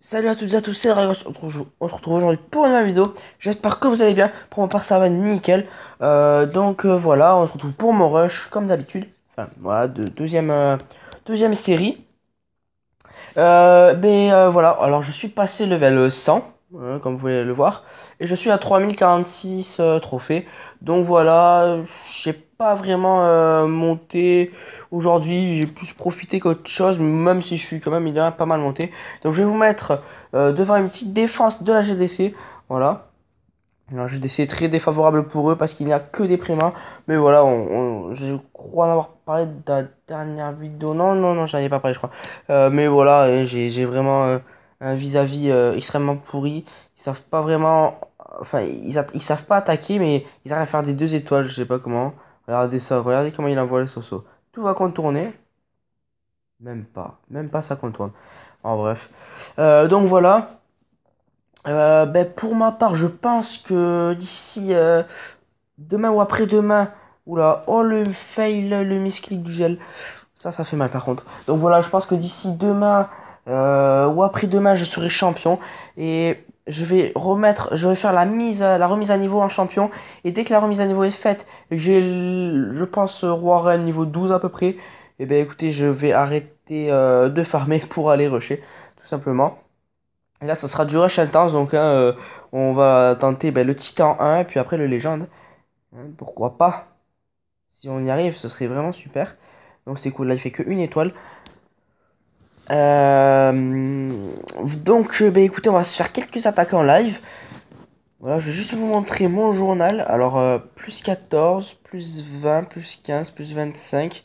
Salut à toutes et à tous, c'est Dragon, on se retrouve aujourd'hui pour une nouvelle vidéo. J'espère que vous allez bien. Pour ma part, ça va nickel. Voilà, on se retrouve pour mon rush, comme d'habitude. Enfin, voilà, deuxième série. Voilà, alors je suis passé level 100, comme vous pouvez le voir. Et je suis à 3046 trophées. Donc voilà, j'ai pas vraiment monté aujourd'hui. J'ai plus profité qu'autre chose, même si je suis quand même déjà pas mal monté. Donc je vais vous mettre devant une petite défense de la GDC. Voilà. La GDC est très défavorable pour eux parce qu'il n'y a que des prémains. Mais voilà, je crois en avoir parlé de la dernière vidéo. Non, non, non, j'en avais pas parlé, je crois. Mais voilà, j'ai vraiment un vis-à-vis extrêmement pourri. Ils savent pas vraiment. Enfin, ils savent pas attaquer, mais ils arrivent à faire des 2 étoiles, je sais pas comment. Regardez ça, regardez comment il envoie le Soso. Tout va contourner. Même pas ça contourne. En bref. Donc voilà. Pour ma part, je pense que d'ici demain ou après-demain, oula, oh le fail, le misclick du gel, ça fait mal par contre. Donc voilà, je pense que d'ici demain ou après-demain, je serai champion et je vais faire la remise à niveau en champion. Et dès que la remise à niveau est faite, je pense roi reine niveau 12 à peu près. Et ben écoutez, je vais arrêter de farmer pour aller rusher, tout simplement. Et là, ça sera du rush intense, donc on va tenter le Titan 1 et puis après le Légende. Pourquoi pas? Si on y arrive, ce serait vraiment super. Donc c'est cool, là il fait que une étoile. Écoutez, on va se faire quelques attaques en live. Voilà, je vais juste vous montrer mon journal. Alors, plus 14, plus 20, plus 15, plus 25.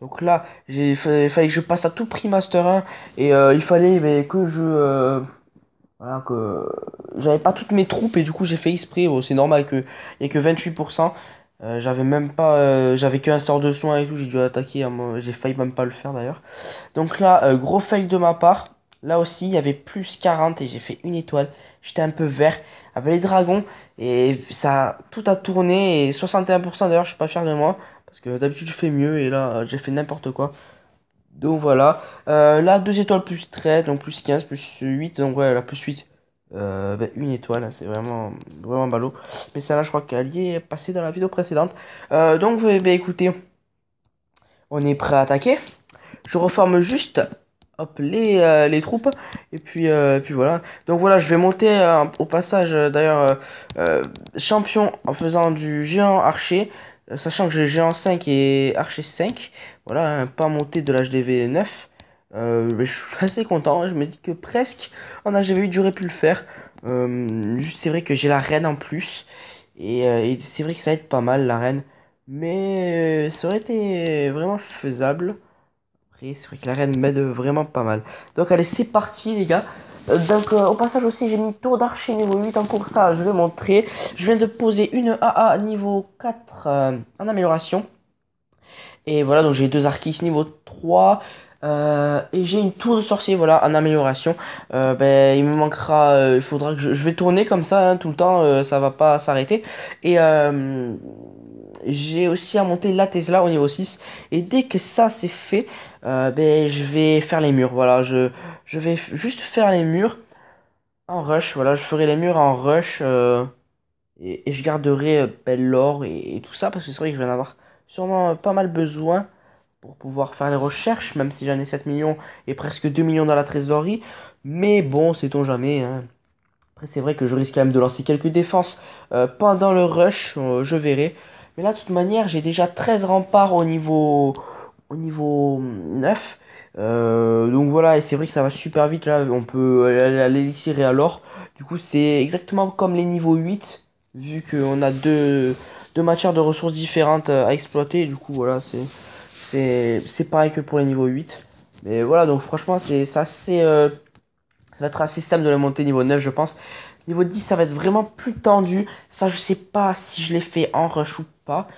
Donc là, il fallait que je passe à tout prix Master 1. Et il fallait que voilà, que j'avais pas toutes mes troupes et du coup j'ai fait exprès. Bon, c'est normal qu'il y ait que 28%. J'avais même pas, j'avais qu'un sort de soin et tout. J'ai dû attaquer. J'ai failli même pas le faire d'ailleurs. Donc là, gros fail de ma part. Là aussi, il y avait plus 40 et j'ai fait une étoile. J'étais un peu vert avec les dragons et ça tout a tourné. Et 61% d'ailleurs, je suis pas fier de moi parce que d'habitude je fais mieux et là j'ai fait n'importe quoi. Donc voilà. Là, 2 étoiles plus 13, donc plus 15, plus 8. Donc ouais, la plus 8. Une étoile, hein, c'est vraiment, vraiment ballot. Mais ça là, je crois qu'elle y est passée dans la vidéo précédente. Écoutez, on est prêt à attaquer. Je reforme juste hop, les troupes. Et puis voilà. Donc voilà, je vais monter au passage, d'ailleurs, champion en faisant du géant archer. Sachant que j'ai géant 5 et archer 5. Voilà, pas monté de l'HDV 9. Mais je suis assez content, hein. Je me dis que presque en HDV 8 j'aurais pu le faire. Juste c'est vrai que j'ai la reine en plus. Et c'est vrai que ça aide pas mal la reine. Mais ça aurait été vraiment faisable. Après, c'est vrai que la reine m'aide vraiment pas mal. Donc allez, c'est parti les gars. Au passage aussi, j'ai mis tour d'archer niveau 8 en cours. Ça, je vais montrer. Je viens de poser une AA niveau 4 en amélioration. Et voilà, donc j'ai 2 archis niveau 3. Et j'ai une tour de sorcier, voilà, en amélioration. Il me manquera, il faudra que je vais tourner comme ça, hein, tout le temps, ça va pas s'arrêter. Et j'ai aussi à monter la Tesla au niveau 6. Et dès que ça c'est fait, je vais faire les murs. Voilà, je vais juste faire les murs en rush. Voilà, je ferai les murs en rush. Et je garderai l'or et tout ça. Parce que c'est vrai que je vais en avoir sûrement pas mal besoin pour pouvoir faire les recherches, même si j'en ai 7 millions et presque 2 millions dans la trésorerie. Mais bon, sait-on jamais, hein. Après, c'est vrai que je risque quand même de lancer quelques défenses pendant le rush, je verrai. Mais là, de toute manière, j'ai déjà 13 remparts au niveau 9. Donc voilà, et c'est vrai que ça va super vite. Là, on peut aller à l'élixir et à l'or. Du coup, c'est exactement comme les niveaux 8, vu qu'on a deux matières de ressources différentes à exploiter. Du coup, voilà, c'est pareil que pour les niveaux 8. Mais voilà, donc franchement, c'est assez, ça va être assez simple de la monter niveau 9, je pense. Niveau 10, ça va être vraiment plus tendu. Ça, je sais pas si je les fais en rush ou pas.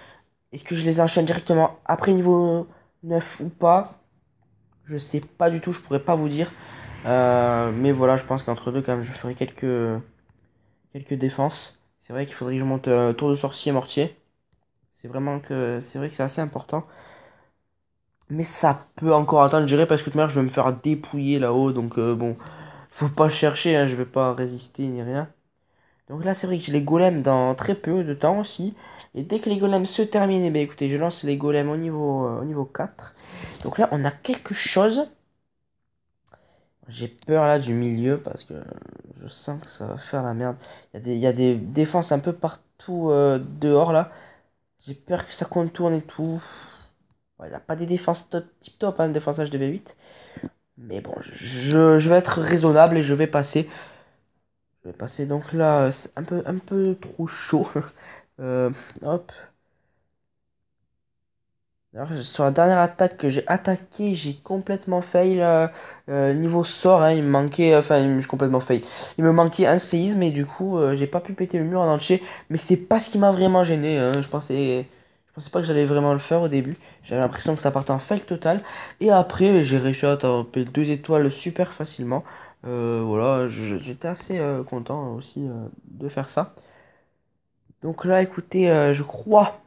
Est-ce que je les enchaîne directement après niveau 9 ou pas? Je sais pas du tout, je pourrais pas vous dire. Mais voilà, je pense qu'entre deux, quand même, je ferai quelques défenses. C'est vrai qu'il faudrait que je monte tour de sorcier mortier. C'est vrai que c'est assez important. Mais ça peut encore attendre, je dirais, parce que tout à l'heure, je vais me faire dépouiller là-haut. Donc bon. Faut pas chercher, hein, je vais pas résister ni rien. Donc là, c'est vrai que j'ai les golems dans très peu de temps aussi. Et dès que les golems se terminent, eh bien, écoutez, je lance les golems au niveau 4. Donc là, on a quelque chose. J'ai peur là du milieu parce que je sens que ça va faire la merde. Il y a des défenses un peu partout dehors là. J'ai peur que ça contourne et tout. Ouais, il n'y a pas des défenses top, tip top, hein, défensage de V8. Mais bon, je vais être raisonnable et je vais passer. Je vais passer donc là, c'est un peu trop chaud. Hop. Alors, sur la dernière attaque que j'ai attaqué, j'ai complètement fail. Niveau sort, hein, il me manquait. J'ai complètement fail. Il me manquait un séisme et du coup, j'ai pas pu péter le mur en entier. Mais c'est pas ce qui m'a vraiment gêné, hein. Je pensais pas que j'allais vraiment le faire au début. J'avais l'impression que ça partait en fail total. Et après, j'ai réussi à taper 2 étoiles super facilement. Voilà, j'étais assez content aussi de faire ça. Donc là, écoutez, je crois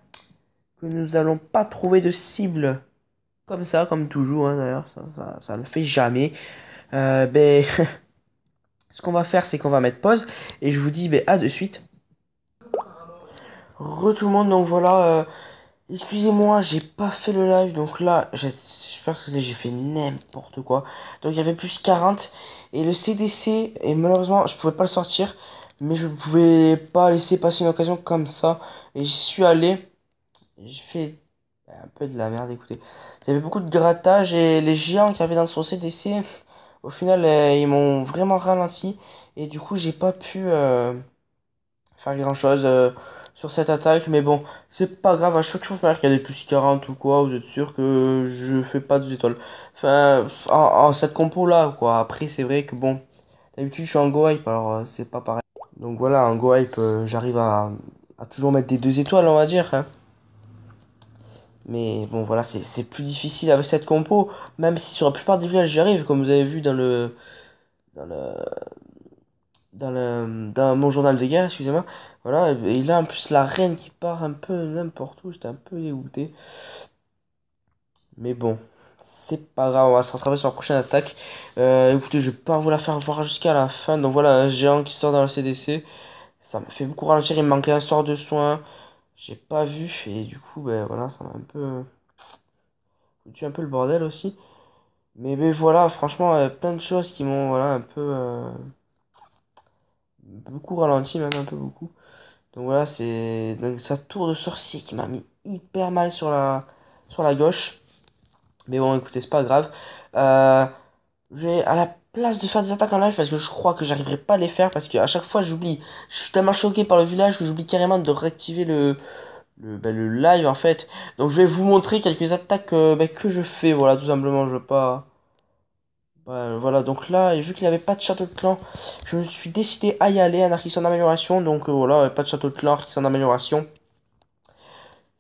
que nous allons pas trouver de cible comme ça, comme toujours, hein, d'ailleurs, ça le fait jamais. Ben, ce qu'on va faire, c'est qu'on va mettre pause et je vous dis ben, à de suite. Re tout le monde, donc voilà, excusez-moi, j'ai pas fait le live, donc là, j'espère que j'ai fait n'importe quoi. Donc il y avait plus 40 et le CDC, et malheureusement, je pouvais pas le sortir, mais je pouvais pas laisser passer une occasion comme ça. Et j'y suis allé. J'ai fait un peu de la merde, écoutez. J'avais beaucoup de grattage et les géants qui avaient dans son CDC, au final, ils m'ont vraiment ralenti. Et du coup, j'ai pas pu faire grand chose sur cette attaque. Mais bon, c'est pas grave. À chaque fois qu'il y a des plus 40 ou quoi, vous êtes sûr que je fais pas de étoiles. Enfin, en cette compo là, quoi. Après, c'est vrai que bon, d'habitude, je suis en go hype, alors c'est pas pareil. Donc voilà, en go hype, j'arrive à toujours mettre des 2 étoiles, on va dire, hein. Mais bon, voilà, c'est plus difficile avec cette compo. Même si sur la plupart des villages, j'y arrive, comme vous avez vu dans le, dans mon journal de guerre, excusez-moi. Voilà, et là, en plus, la reine qui part un peu n'importe où, j'étais un peu dégoûté. Mais bon, c'est pas grave, on va se rattraper sur la prochaine attaque. Écoutez, je vais pas vous la faire voir jusqu'à la fin. Donc voilà, un géant qui sort dans le CDC. Ça m'a fait beaucoup ralentir, il me manquait un sort de soin. J'ai pas vu, et du coup, ben voilà, ça m'a un peu foutu un peu le bordel aussi. Mais voilà, franchement, plein de choses qui m'ont voilà, un peu beaucoup ralenti, même un peu beaucoup. Donc voilà, c'est donc sa tour de sorcier qui m'a mis hyper mal sur la gauche. Mais bon, écoutez, c'est pas grave. Euh, je vais à la place de faire des attaques en live parce que je crois que j'arriverai pas à les faire parce qu'à chaque fois j'oublie. Je suis tellement choqué par le village que j'oublie carrément de réactiver le live en fait. Donc je vais vous montrer quelques attaques que je fais. Voilà, tout simplement, je veux pas. Voilà, donc là, vu qu'il n'y avait pas de château de clan, je me suis décidé à y aller, anarchiste en amélioration. Donc voilà, pas de château de clan, anarchiste en amélioration.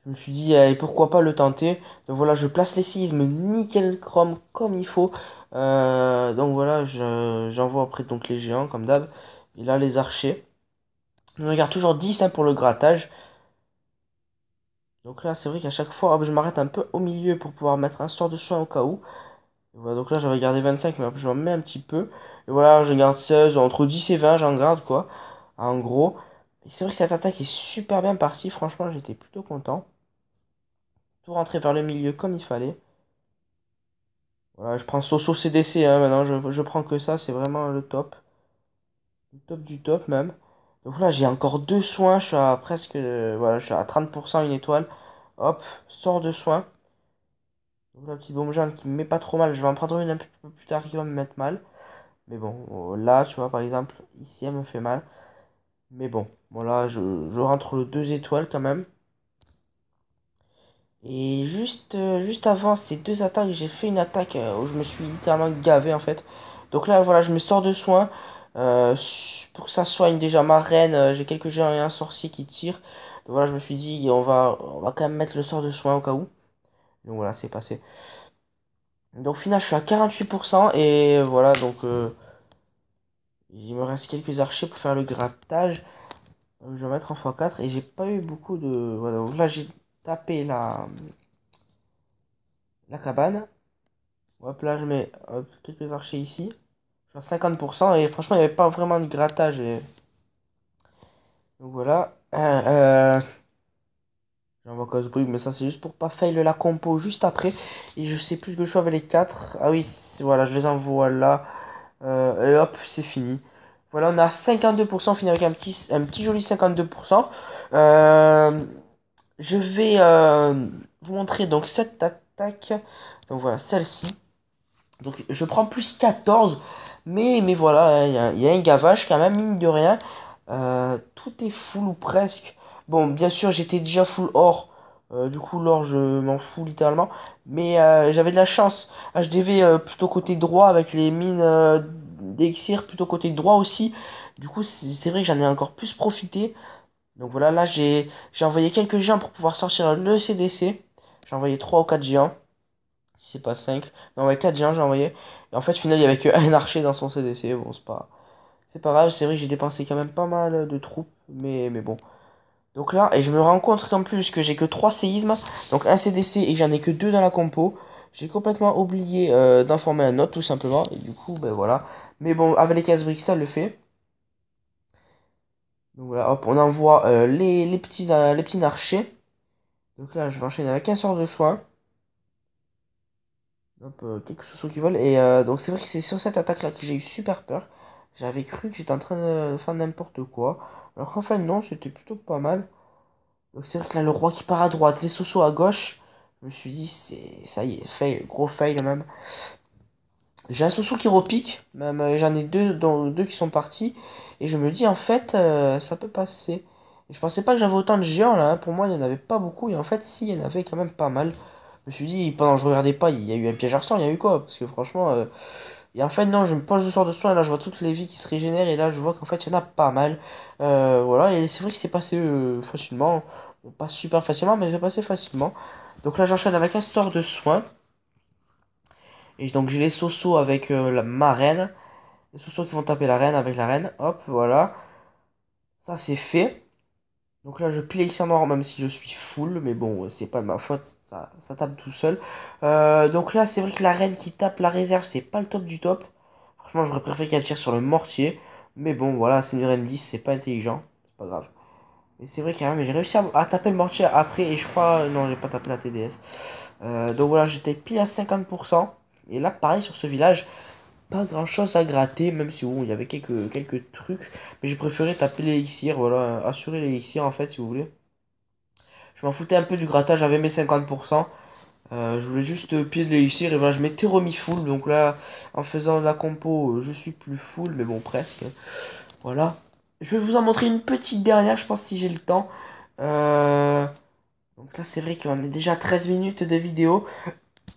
Je me suis dit, et pourquoi pas le tenter. Donc voilà, je place les séismes nickel chrome comme il faut. Donc voilà, j'envoie après donc les géants comme d'hab. Et là, les archers. Je regarde toujours 10 hein, pour le grattage. Donc là, c'est vrai qu'à chaque fois, hop, je m'arrête un peu au milieu pour pouvoir mettre un sort de soin au cas où. Voilà, donc là j'avais gardé 25, mais après je m'en mets un petit peu. Et voilà, je garde 16, entre 10 et 20, j'en garde quoi. En gros. Et c'est vrai que cette attaque est super bien partie, franchement j'étais plutôt content. Tout rentrer vers le milieu comme il fallait. Voilà, je prends Soso CDC, hein, maintenant je prends que ça, c'est vraiment le top. Le top du top même. Donc là j'ai encore 2 soins, je suis à presque, voilà, je suis à 30% une étoile. Hop, sort de soin. Donc la petite bombe jaune qui me met pas trop mal, je vais en prendre une un peu plus tard qui va me mettre mal. Mais bon, là, tu vois, par exemple, ici, elle me fait mal. Mais bon, voilà, je rentre le 2 étoiles quand même. Et juste avant ces 2 attaques, j'ai fait une attaque où je me suis littéralement gavé en fait. Donc là, voilà, je me sors de soin pour que ça soigne déjà ma reine. J'ai quelques géants et un sorcier qui tirent. Donc voilà, je me suis dit, on va quand même mettre le sort de soin au cas où. Donc voilà, c'est passé. Donc au final, je suis à 48% et voilà, donc il me reste quelques archers pour faire le grattage. Donc, je vais mettre en x4 et j'ai pas eu beaucoup de... Voilà, donc là j'ai tapé la cabane. Hop là je mets hop, quelques archers ici. genre 50%, et franchement, il n'y avait pas vraiment de grattage. Donc voilà. J'envoie Cosbrick, mais ça c'est juste pour pas fail la compo juste après. Et je sais plus ce que je fais avec les 4. Ah oui, voilà, je les envoie là. Et hop, c'est fini. Voilà, on a 52%, on finit avec un petit joli 52%. Euh, je vais vous montrer donc cette attaque. Donc voilà, celle-ci. Donc je prends plus 14. Mais voilà, il y a un gavage quand même, mine de rien. Tout est full ou presque. Bon, bien sûr, j'étais déjà full or. Du coup, l'or, je m'en fous littéralement. Mais j'avais de la chance. HDV plutôt côté droit avec les mines d'Exir plutôt côté droit aussi. Du coup, c'est vrai que j'en ai encore plus profité. Donc voilà, là, j'ai envoyé quelques géants pour pouvoir sortir le CDC. J'ai envoyé 3 ou 4 géants. Si c'est pas 5. Non, ouais, 4 géants, j'ai envoyé. Et en fait, au final, il y avait que un archer dans son CDC. Bon, c'est pas grave, c'est vrai que j'ai dépensé quand même pas mal de troupes, mais bon. Donc là, et je me rends compte qu'en plus que j'ai que 3 séismes, donc un CDC et que j'en ai que 2 dans la compo. J'ai complètement oublié d'informer un autre tout simplement, et du coup, ben voilà. Mais bon, avec les 15 briques, ça le fait. Donc voilà, hop, on envoie les petits archers. Donc là, je vais enchaîner avec un sort de soin. Hop, quelques sous qui volent. Et donc c'est vrai que c'est sur cette attaque-là que j'ai eu super peur. J'avais cru que j'étais en train de faire n'importe quoi. Alors qu'en fait, non, c'était plutôt pas mal. Donc c'est vrai que là, le roi qui part à droite, les sosos à gauche. Je me suis dit, ça y est, fail, gros fail même. J'ai un soso qui repique, même j'en ai deux, dont deux qui sont partis. Et je me dis, en fait, ça peut passer. Et je pensais pas que j'avais autant de géants là, hein. Pour moi, il n'y en avait pas beaucoup. Et en fait, si, il y en avait quand même pas mal. Je me suis dit, pendant que je regardais pas, il y a eu un piège à sang, il y a eu quoi? Parce que franchement, et en fait, non, je me pose le sort de soin, et là, je vois toutes les vies qui se régénèrent, et là, je vois qu'en fait, il y en a pas mal. Voilà, et c'est vrai que c'est passé facilement. Bon, pas super facilement, mais c'est passé facilement. Donc là, j'enchaîne avec un sort de soin. Et donc, j'ai les sosos avec ma reine. Les sosos qui vont taper la reine avec la reine. Hop, voilà. Ça, c'est fait. Donc là, je pile Elixir mort, même si je suis full. Mais bon, c'est pas de ma faute, ça tape tout seul. Donc là, c'est vrai que la reine qui tape la réserve, c'est pas le top du top. Franchement, j'aurais préféré qu'elle tire sur le mortier. Mais bon, voilà, c'est une reine 10, c'est pas intelligent. C'est pas grave. Mais c'est vrai quand même, j'ai réussi à taper le mortier après. Et je crois. Non, j'ai pas tapé la TDS. Donc voilà, j'étais pile à 50%. Et là, pareil sur ce village, pas grand chose à gratter. Même si bon, il y avait quelques trucs. Mais j'ai préféré taper l'élixir. Voilà, assurer l'élixir en fait, si vous voulez. Je m'en foutais un peu du grattage, j'avais mes 50%. Je voulais juste pied de l'élixir et voilà, je m'étais remis full. Donc là, en faisant la compo, je suis plus full, mais bon, presque. Voilà. Je vais vous en montrer une petite dernière, je pense, si j'ai le temps. Euh, Donc là, c'est vrai qu'on est déjà à 13 minutes de vidéo.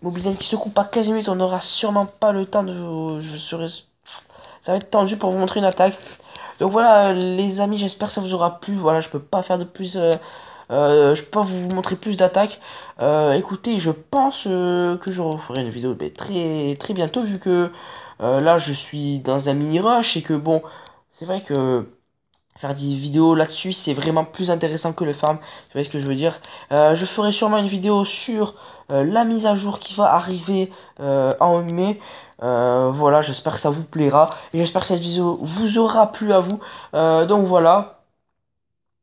Mobizen qui se coupe à 15 minutes, on n'aura sûrement pas le temps de. Ça va être tendu pour vous montrer une attaque. Donc voilà, les amis, j'espère que ça vous aura plu. Voilà, je peux pas faire de plus. Je peux pas vous montrer plus d'attaques. Écoutez, je pense que je referai une vidéo très très bientôt vu que là je suis dans un mini rush et que bon, c'est vrai que faire des vidéos là-dessus c'est vraiment plus intéressant que le farm. Vous voyez ce que je veux dire? Je ferai sûrement une vidéo sur la mise à jour qui va arriver en mai. Voilà, j'espère que ça vous plaira et j'espère que cette vidéo vous aura plu à vous. Donc voilà.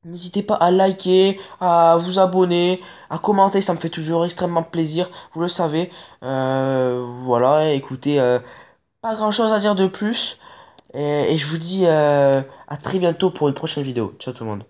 N'hésitez pas à liker, à vous abonner, à commenter, ça me fait toujours extrêmement plaisir, vous le savez. Voilà, écoutez, pas grand chose à dire de plus. Et je vous dis à très bientôt pour une prochaine vidéo. Ciao tout le monde.